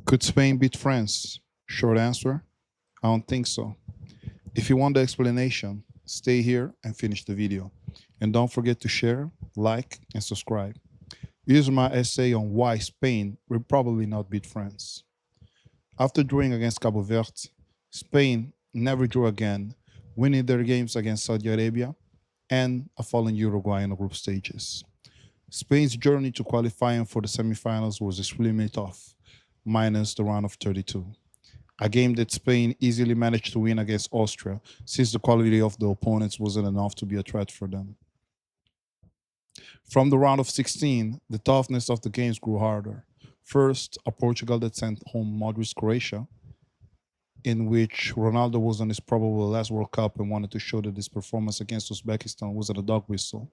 Could Spain beat France? Short answer, I don't think so. If you want the explanation, stay here and finish the video. And don't forget to share, like, and subscribe. Here's my essay on why Spain will probably not beat France. After drawing against Cabo Verde, Spain never drew again, winning their games against Saudi Arabia and a fallen Uruguay in the group stages. Spain's journey to qualifying for the semifinals was extremely tough, minus the round of 32. A game that Spain easily managed to win against Austria, since the quality of the opponents wasn't enough to be a threat for them. From the round of 16, the toughness of the games grew harder. First, a Portugal that sent home Modric's Croatia, in which Ronaldo was on his probable last World Cup and wanted to show that his performance against Uzbekistan was at a dog whistle.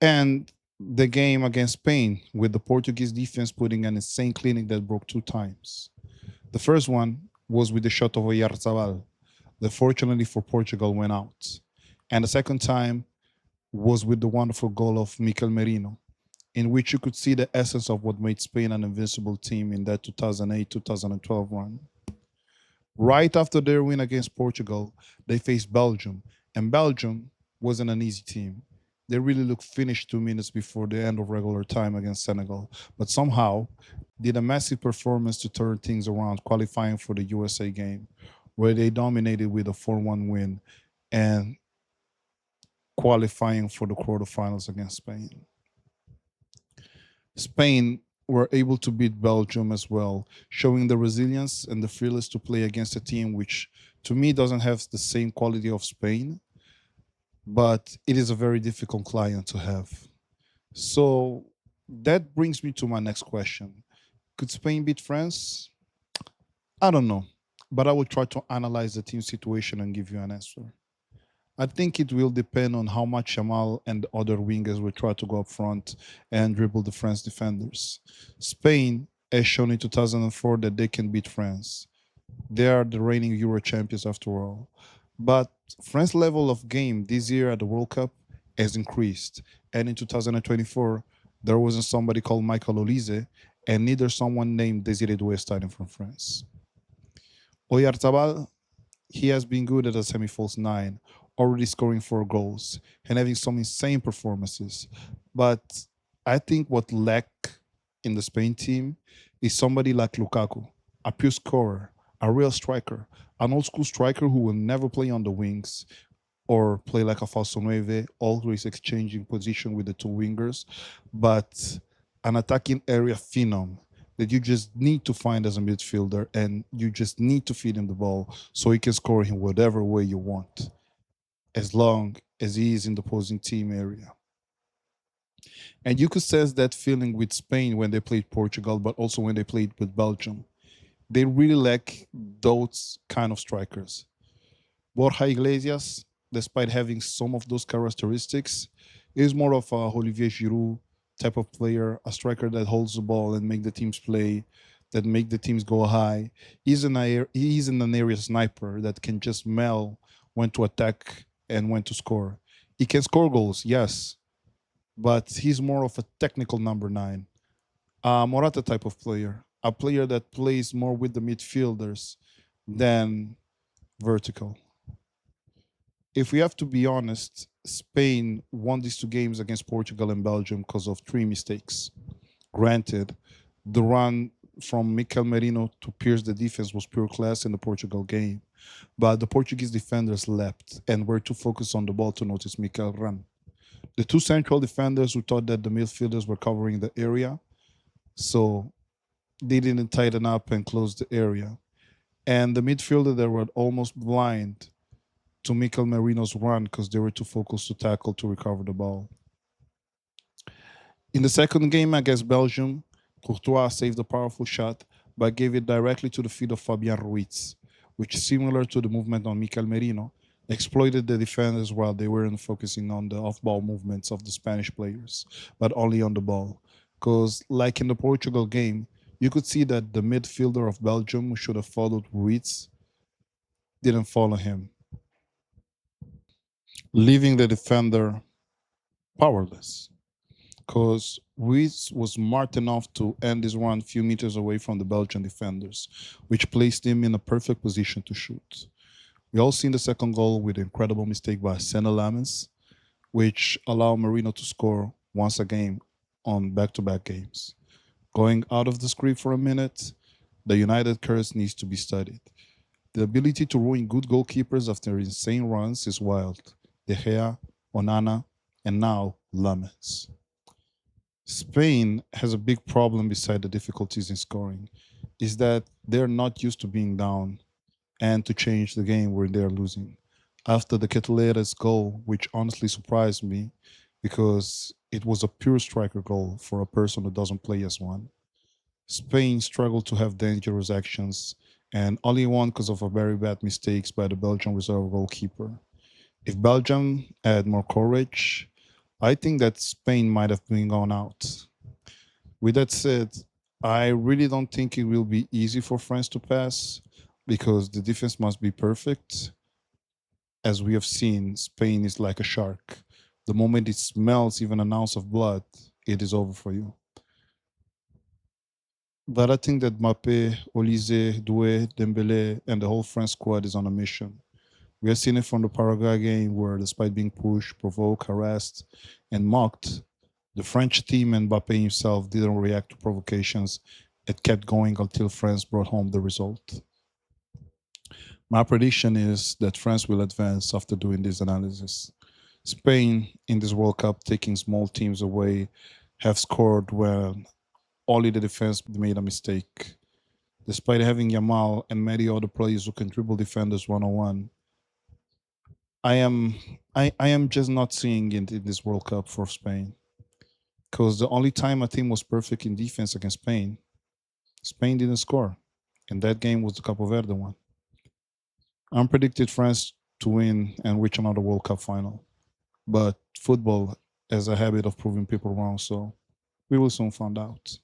And the game against Spain, with the Portuguese defense putting an insane clinic that broke two times. The first one was with the shot of Oyarzabal, that fortunately for Portugal went out. And the second time was with the wonderful goal of Mikel Merino, in which you could see the essence of what made Spain an invincible team in that 2008-2012 run. Right after their win against Portugal, they faced Belgium, and Belgium wasn't an easy team. They really looked finished 2 minutes before the end of regular time against Senegal, but somehow did a massive performance to turn things around, qualifying for the USA game, where they dominated with a 4-1 win and qualifying for the quarterfinals against Spain. Spain were able to beat Belgium as well, showing the resilience and the fearless to play against a team which, to me, doesn't have the same quality of Spain, but it is a very difficult client to have. So that brings me to my next question. Could Spain beat France? I don't know, but I will try to analyze the team situation and give you an answer. I think it will depend on how much Jamal and the other wingers will try to go up front and dribble the France defenders. Spain has shown in 2004 that they can beat France. They are the reigning Euro champions after all. But France's level of game this year at the World Cup has increased. And in 2024, there wasn't somebody called Michael Olise and neither someone named Desiree Doué starting from France. Oyarzabal, he has been good at a semi-false nine, already scoring 4 goals and having some insane performances. But I think what lack in the Spain team is somebody like Lukaku, a pure scorer, a real striker, an old school striker who will never play on the wings or play like a falso nueve, always exchanging position with the two wingers, but an attacking area phenom that you just need to find as a midfielder and you just need to feed him the ball so he can score in whatever way you want, as long as he is in the opposing team area. And you could sense that feeling with Spain when they played Portugal, but also when they played with Belgium. They really lack those kind of strikers. Borja Iglesias, despite having some of those characteristics, is more of a Olivier Giroud type of player, a striker that holds the ball and make the teams play, that make the teams go high. He's an area sniper that can just smell when to attack and when to score. He can score goals, yes, but he's more of a technical number nine, a Morata type of player, a player that plays more with the midfielders than vertical. If we have to be honest, Spain won these 2 games against Portugal and Belgium because of 3 mistakes. Granted, the run from Mikel Merino to pierce the defense was pure class in the Portugal game, but the Portuguese defenders leapt and were too focused on the ball to notice Mikel run. The 2 central defenders who thought that the midfielders were covering the area, so they didn't tighten up and close the area. And the midfielder that were almost blind to Mikel Merino's run because they were too focused to tackle to recover the ball. In the second game against Belgium, Courtois saved a powerful shot but gave it directly to the feet of Fabian Ruiz, which, similar to the movement on Mikel Merino, exploited the defenders while they weren't focusing on the off-ball movements of the Spanish players, but only on the ball. Because, like in the Portugal game, you could see that the midfielder of Belgium, who should have followed Ruiz, didn't follow him, leaving the defender powerless. because Ruiz was smart enough to end his run a few meters away from the Belgian defenders, which placed him in a perfect position to shoot. We all seen the second goal with an incredible mistake by Senna Lammens, which allowed Marino to score once a game on back-to-back games. Going out of the script for a minute, the United curse needs to be studied. The ability to ruin good goalkeepers after insane runs is wild. De Gea, Onana, and now Lammens. Spain has a big problem beside the difficulties in scoring, is that they're not used to being down and to change the game where they're losing. After the Cataleras goal, which honestly surprised me because it was a pure striker goal for a person who doesn't play as one. Spain struggled to have dangerous actions and only won because of a very bad mistakes by the Belgian reserve goalkeeper. If Belgium had more courage, I think that Spain might have been gone out. With that said, I really don't think it will be easy for France to pass because the defense must be perfect. As we have seen, Spain is like a shark. The moment it smells even an ounce of blood, it is over for you. But I think that Mbappe, Olise, Doué, Dembele, and the whole France squad is on a mission. We have seen it from the Paraguay game where, despite being pushed, provoked, harassed, and mocked, the French team and Mbappe himself didn't react to provocations. It kept going until France brought home the result. My prediction is that France will advance after doing this analysis. Spain, in this World Cup, taking small teams away, have scored when only the defense made a mistake. Despite having Yamal and many other players who can dribble defenders one on one, I am I am just not seeing it in this World Cup for Spain. Because the only time a team was perfect in defense against Spain, Spain didn't score. And that game was the Capo Verde one. I'm predicted France to win and reach another World Cup final. But football has a habit of proving people wrong, so we will soon find out.